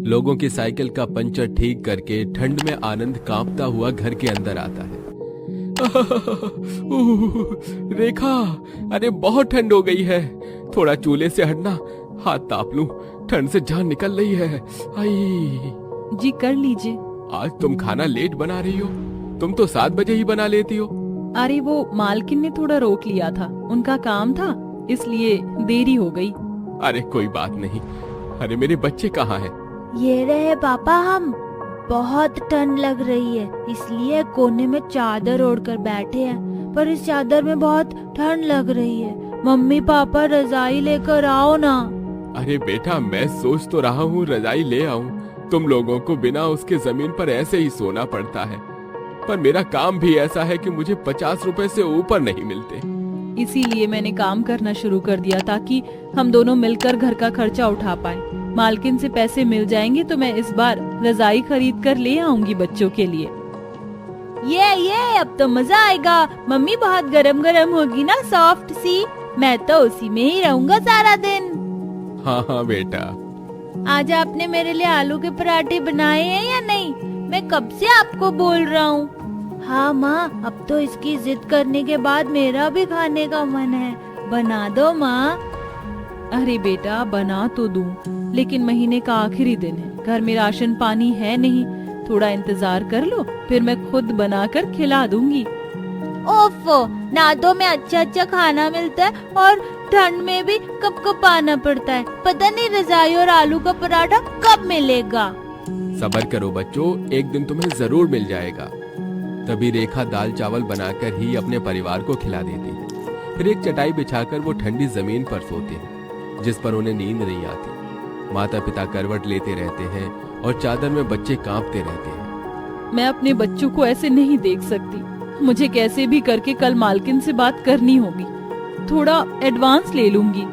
लोगों की साइकिल का पंचर ठीक करके ठंड में आनंद कांपता हुआ घर के अंदर आता है। रेखा, अरे बहुत ठंड हो गई है, थोड़ा चूल्हे से हटना, हाथ ताप लूं, ठंड से जान निकल रही है। आई जी कर लीजिए। आज तुम खाना लेट बना रही हो, तुम तो 7 बजे ही बना लेती हो। अरे वो मालकिन ने थोड़ा रोक लिया था, उनका काम था, इसलिए देरी हो गई। अरे कोई बात नहीं। अरे मेरे बच्चे कहाँ हैं? ये रहे पापा, हम बहुत ठंड लग रही है इसलिए कोने में चादर ओढ़कर बैठे हैं, पर इस चादर में बहुत ठंड लग रही है। मम्मी पापा रजाई लेकर आओ ना। अरे बेटा, मैं सोच तो रहा हूँ रजाई ले आऊं, तुम लोगों को बिना उसके जमीन पर ऐसे ही सोना पड़ता है, पर मेरा काम भी ऐसा है कि मुझे 50 रुपए से ऊपर नहीं मिलते। इसीलिए मैंने काम करना शुरू कर दिया ताकि हम दोनों मिलकर घर का खर्चा उठा पाए। मालकिन से पैसे मिल जाएंगे तो मैं इस बार रजाई खरीद कर ले आऊंगी बच्चों के लिए। ये अब तो मजा आएगा। मम्मी बहुत गरम गरम होगी ना, सॉफ्ट सी, मैं तो उसी में ही रहूंगा सारा दिन। हाँ हाँ बेटा। आज आपने मेरे लिए आलू के पराठे बनाए हैं या नहीं? मैं कब से आपको बोल रहा हूँ। हाँ माँ, अब तो इसकी जिद करने के बाद मेरा भी खाने का मन है, बना दो माँ। अरे बेटा बना तो दूं, लेकिन महीने का आखिरी दिन है, घर में राशन पानी है नहीं, थोड़ा इंतजार कर लो, फिर मैं खुद बनाकर खिला दूंगी। ओफो, ना तो में अच्छा खाना मिलता है और ठंड में भी कब आना पड़ता है। पता नहीं रजाई और आलू का पराठा कब मिलेगा। सब्र करो बच्चों, एक दिन तुम्हें जरूर मिल जाएगा। तभी रेखा दाल चावल बनाकर ही अपने परिवार को खिला देती है। फिर एक चटाई बिछाकर वो ठंडी जमीन पर सोते हैं, जिस पर उन्हें नींद नहीं आती। माता पिता करवट लेते रहते हैं और चादर में बच्चे कांपते रहते हैं। मैं अपने बच्चों को ऐसे नहीं देख सकती, मुझे कैसे भी करके कल मालकिन से बात करनी होगी, थोड़ा एडवांस ले लूंगी।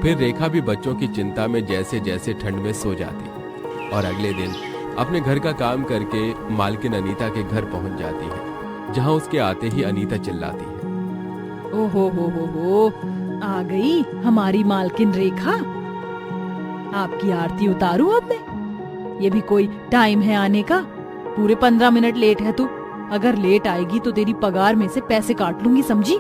फिर रेखा भी बच्चों की चिंता में जैसे जैसे ठंड में सो जाती और अगले दिन अपने घर का काम करके मालकिन अनीता के घर पहुंच जाती है, जहां उसके आते ही अनीता चिल्लाती है, ओहो हो, आ गई हमारी मालकिन रेखा। आपकी आरती उतारूं अब मैं? ये भी कोई टाइम है आने का? पूरे 15 मिनट लेट है तू। अगर लेट आएगी तो तेरी पगार में से पैसे काट लूंगी, समझी?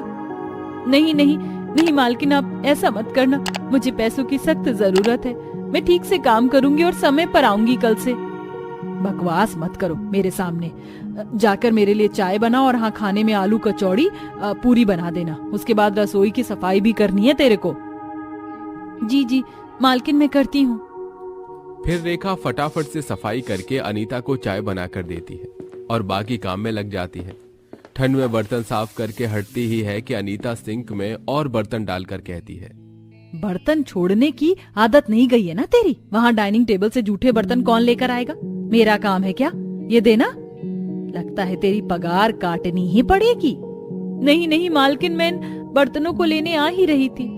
नहीं मालकिन, आप ऐसा मत करना, मुझे पैसों की सख्त जरूरत है। मैं ठीक से काम करूंगी और समय पर आऊंगी कल से। बकवास मत करो मेरे सामने। जाकर मेरे लिए चाय बना और हाँ, खाने में आलू कचौड़ी पूरी बना देना। उसके बाद रसोई की सफाई भी करनी है तेरे को। जी मालकिन, मैं करती हूँ। फिर रेखा फटाफट से सफाई करके अनीता को चाय बनाकर देती है और बाकी काम में लग जाती है। ठंड में बर्तन साफ करके हटती ही है कि अनीता सिंक में और बर्तन डालकर कहती है, बर्तन छोड़ने की आदत नहीं गई है ना तेरी? वहाँ डाइनिंग टेबल से जूठे बर्तन कौन लेकर आएगा? मेरा काम है क्या ये देना? लगता है तेरी पगार काटनी ही पड़ेगी। नहीं मालकिन, मैं इन बर्तनों को लेने आ ही रही थी,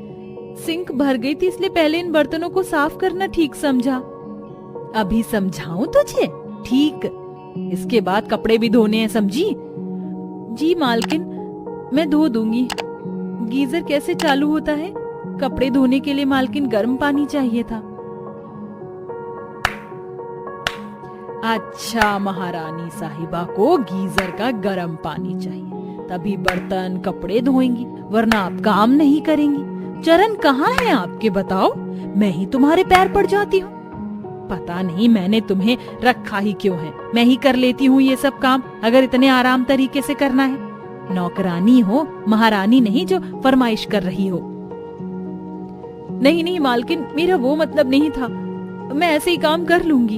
सिंक भर गई थी, इसलिए पहले इन बर्तनों को साफ करना ठीक समझा। अभी समझाऊं तुझे? ठीक, इसके बाद कपड़े भी धोने हैं, समझी? जी मालकिन, मैं धो दूंगी। गीजर कैसे चालू होता है? कपड़े धोने के लिए मालकिन गर्म पानी चाहिए था। अच्छा, महारानी साहिबा को गीजर का गर्म पानी चाहिए, तभी बर्तन कपड़े धोएंगी, वरना आप काम नहीं करेंगी। चरण कहाँ है आपके, बताओ? मैं ही तुम्हारे पैर पड़ जाती हूँ। पता नहीं मैंने तुम्हें रखा ही क्यों है, मैं ही कर लेती हूँ ये सब काम, अगर इतने आराम तरीके से करना है। नौकरानी हो, महारानी नहीं जो फरमाइश कर रही हो। नहीं मालकिन, मेरा वो मतलब नहीं था, मैं ऐसे ही काम कर लूंगी।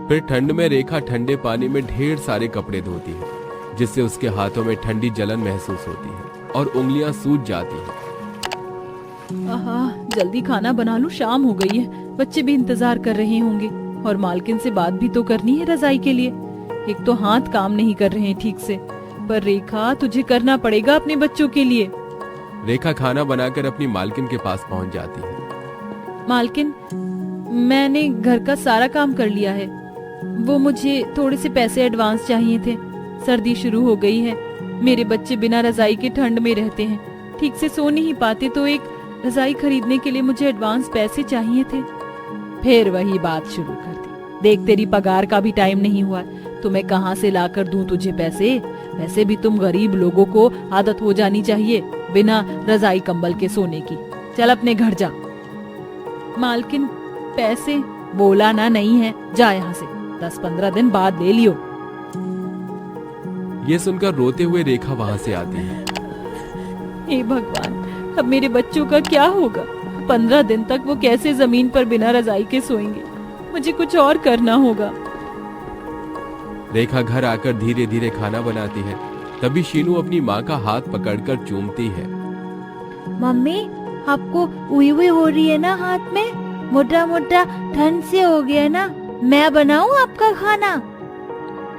फिर ठंड में रेखा ठंडे पानी में ढेर सारे कपड़े धोती है, जिससे उसके हाथों में ठंडी जलन महसूस होती है और उंगलियां सूज जाती हैं। जल्दी खाना बना लूं, शाम हो गई है, बच्चे भी इंतजार कर रहे होंगे और मालकिन से बात भी तो करनी है रजाई के लिए। एक तो हाथ काम नहीं कर रहे हैं ठीक से, पर रेखा तुझे करना पड़ेगा अपने बच्चों के लिए। रेखा खाना बनाकर अपनी मालकिन के पास पहुंच जाती है। मालकिन, मैंने घर का सारा काम कर लिया है, वो मुझे थोड़े से पैसे एडवांस चाहिए थे। सर्दी शुरू हो गई है, मेरे बच्चे बिना रजाई के ठंड में रहते हैं, ठीक से सो नहीं पाते, तो एक रजाई खरीदने के लिए मुझे एडवांस पैसे चाहिए थे। फिर वही बात शुरू कर दी, देख तेरी पगार का भी टाइम नहीं हुआ है, तो मैं कहाँ से लाकर दूं तुझे पैसे। वैसे भी तुम गरीब लोगों को आदत हो जानी चाहिए बिना रजाई कंबल के सोने की। चल अपने घर जा। मालकिन पैसे बोला ना नहीं है, जा यहाँ से, 10-15 दिन बाद ले लियो। ये सुनकर रोते हुए रेखा वहां से आती है। हे भगवान, अब मेरे बच्चों का क्या होगा? 15 दिन तक वो कैसे जमीन पर बिना रजाई के सोएंगे? मुझे कुछ और करना होगा। रेखा घर आकर धीरे धीरे खाना बनाती है। तभी शीनू अपनी माँ का हाथ पकड़कर चूमती है। मम्मी, आपको उई हुई हो रही है ना हाथ में? मोटा मोटा ठंड से हो गया ना? मैं बनाऊं आपका खाना?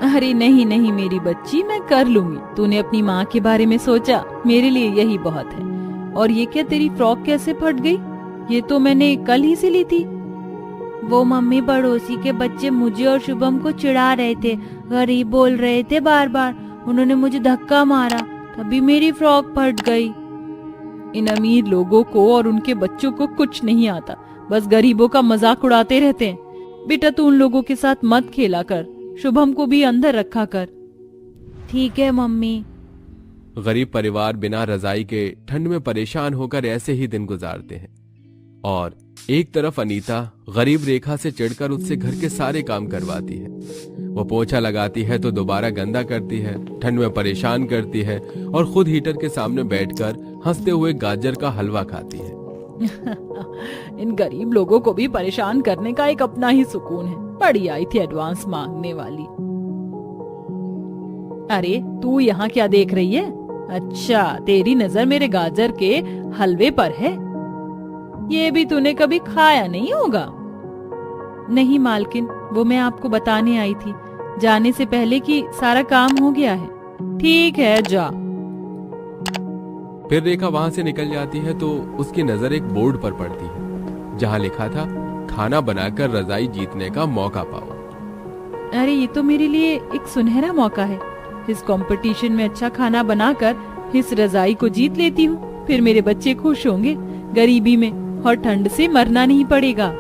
अरे नहीं नहीं मेरी बच्ची, मैं कर लूंगी। तूने अपनी माँ के बारे में सोचा, मेरे लिए यही बहुत है। और ये क्या, तेरी फ्रॉक कैसे फट गई? ये तो मैंने कल ही से ली थी। वो मम्मी, पड़ोसी के बच्चे मुझे और शुभम को चिढ़ा रहे थे, गरीब बोल रहे थे बार बार। उन्होंने मुझे धक्का मारा, तभी मेरी फ्रॉक फट गई। इन अमीर लोगों को और उनके बच्चों को कुछ नहीं आता, बस गरीबों का मजाक उड़ाते रहते हैं। बेटा तू उन लोगों के साथ मत खेला कर, शुभम को भी अंदर रखा कर। ठीक है मम्मी। गरीब परिवार बिना रजाई के ठंड में परेशान होकर ऐसे ही दिन गुजारते हैं। और एक तरफ अनीता गरीब रेखा से चिढ़कर उससे घर के सारे काम करवाती है। वो पोछा लगाती है तो दोबारा गंदा करती है, ठंड में परेशान करती है और खुद हीटर के सामने बैठकर हंसते हुए गाजर का हलवा खाती है। इन गरीब लोगों को भी परेशान करने का एक अपना ही सुकून है। बड़ी आई थी एडवांस मांगने वाली। अरे तू यहाँ क्या देख रही है? अच्छा, तेरी नजर मेरे गाजर के हलवे पर है। ये भी तूने कभी खाया नहीं होगा। नहीं मालकिन, वो मैं आपको बताने आई थी जाने से पहले कि सारा काम हो गया है। ठीक है, जा। फिर रेखा वहां से निकल जाती है तो उसकी नजर एक बोर्ड पर पड़ती है जहां लिखा था, खाना बनाकर रजाई जीतने का मौका पाओ। अरे ये तो मेरे लिए एक सुनहरा मौका है। इस कंपटीशन में अच्छा खाना बनाकर इस रजाई को जीत लेती हूँ, फिर मेरे बच्चे खुश होंगे, गरीबी में और ठंड से मरना नहीं पड़ेगा।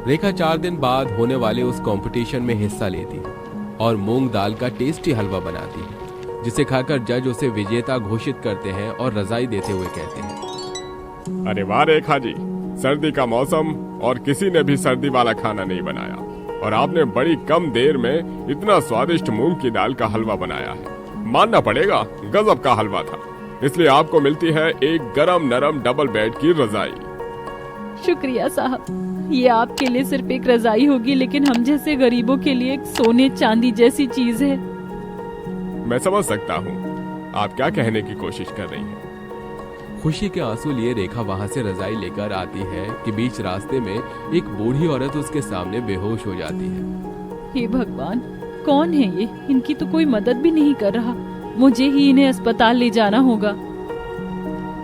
रेखा 4 दिन बाद होने वाले उस कंपटीशन में हिस्सा लेती है और मूंग दाल का टेस्टी हलवा बनाती है, जिसे खाकर जज उसे विजेता घोषित करते हैं और रजाई देते हुए कहते हैं, अरे वाह रेखा जी, सर्दी का मौसम और किसी ने भी सर्दी वाला खाना नहीं बनाया, और आपने बड़ी कम देर में इतना स्वादिष्ट मूंग की दाल का हलवा बनाया है। मानना पड़ेगा, गजब का हलवा था। इसलिए आपको मिलती है एक गरम नरम डबल बेड की रजाई। शुक्रिया साहब, ये आपके लिए सिर्फ एक रजाई होगी, लेकिन हम जैसे गरीबों के लिए एक सोने चांदी जैसी चीज है। मैं समझ सकता हूँ आप क्या कहने की कोशिश कर रही हैं। खुशी के आंसू लिए रेखा वहां से रजाई लेकर आती है कि बीच रास्ते में एक बूढ़ी औरत उसके सामने बेहोश हो जाती है। हे भगवान, कौन है ये? इनकी तो कोई मदद भी नहीं कर रहा। मुझे ही इन्हें अस्पताल ले जाना होगा।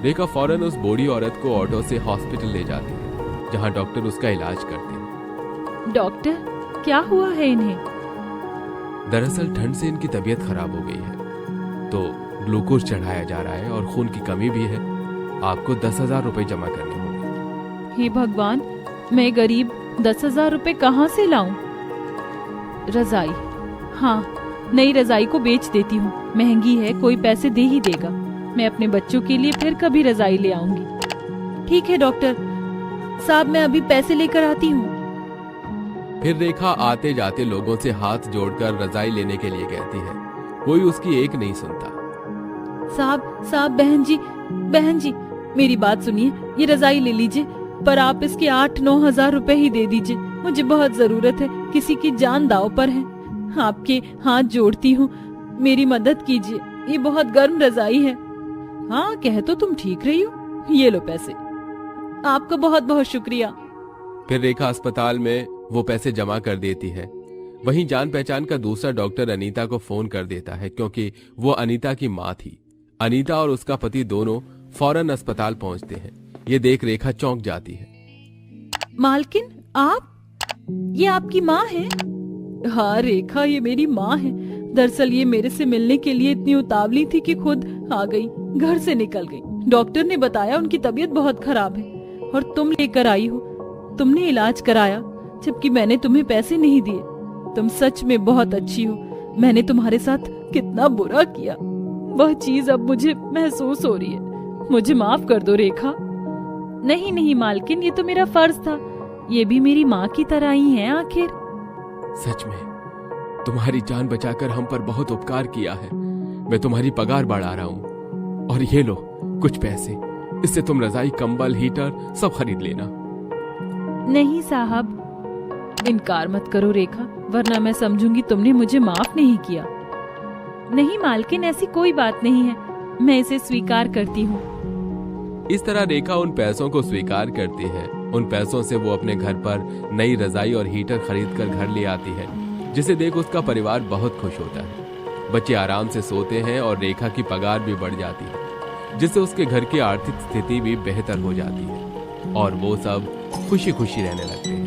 रेखा फौरन उस बूढ़ी औरत को ऑटो से हॉस्पिटल ले जाती है, जहां डॉक्टर उसका इलाज करते हैं। डॉक्टर, क्या हुआ है इन्हें? दरअसल ठंड से इनकी तबीयत खराब हो गई है, तो ग्लूकोज चढ़ाया जा रहा है और खून की कमी भी है। आपको 10,000 रुपए जमा करने होंगे। हे भगवान, मैं गरीब 10,000 रुपए कहाँ से लाऊं? रजाई, हाँ, नई रजाई को बेच देती हूँ। महंगी है, कोई पैसे दे ही देगा। मैं अपने बच्चों के लिए फिर कभी रजाई ले आऊंगी। ठीक है डॉक्टर साहब, मैं अभी पैसे लेकर आती हूँ। फिर रेखा आते जाते लोगों से हाथ जोड़कर रजाई लेने के लिए कहती है। कोई उसकी एक नहीं सुनता। साहब, बहन जी, मेरी बात सुनिए। ये रजाई ले लीजिए, पर आप इसके 8-9 हजार रुपए ही दे दीजिए। मुझे बहुत जरूरत है, किसी की जान दांव पर है। आपके हाथ जोड़ती हूँ, मेरी मदद कीजिए। ये बहुत गर्म रजाई है। हाँ, कह तो तुम ठीक रही हो। ये लो पैसे। आपका बहुत बहुत शुक्रिया। फिर रेखा अस्पताल में वो पैसे जमा कर देती है। वहीं जान पहचान का दूसरा डॉक्टर अनीता को फोन कर देता है, क्योंकि वो अनीता की माँ थी। अनीता और उसका पति दोनों फौरन अस्पताल पहुंचते हैं। ये देख रेखा चौंक जाती है। मालकिन, आप? ये आपकी माँ है? हाँ रेखा, ये मेरी माँ है। दरअसल ये मेरे से मिलने के लिए इतनी उतावली थी कि खुद आ गई, घर से निकल गई। डॉक्टर ने बताया उनकी तबीयत बहुत खराब है और तुम लेकर आई हो। तुमने इलाज कराया, जबकि मैंने तुम्हें पैसे नहीं दिए। तुम सच में बहुत अच्छी हो। मैंने तुम्हारे साथ कितना बुरा किया, वह चीज अब मुझे महसूस हो रही है। मुझे माफ कर दो रेखा। नहीं नहीं मालकिन, ये तो मेरा फर्ज था। ये भी मेरी माँ की तरह ही है आखिर। सच में तुम्हारी जान बचाकर हम पर बहुत उपकार किया है। मैं तुम्हारी पगार बढ़ा रहा हूँ, और ये लो कुछ पैसे, इससे तुम रजाई, कंबल, हीटर सब खरीद लेना। नहीं साहब, इनकार मत करो रेखा, वरना मैं समझूंगी तुमने मुझे माफ नहीं किया। नहीं मालकिन, ऐसी कोई बात नहीं है, मैं इसे स्वीकार करती हूँ। इस तरह रेखा उन पैसों को स्वीकार करती है। उन पैसों से वो अपने घर पर नई रजाई और हीटर खरीद कर घर ले आती है, जिसे देख उसका परिवार बहुत खुश होता है। बच्चे आराम से सोते हैं और रेखा की पगार भी बढ़ जाती है, जिससे उसके घर की आर्थिक स्थिति भी बेहतर हो जाती है और वो सब खुशी खुशी रहने लगते हैं।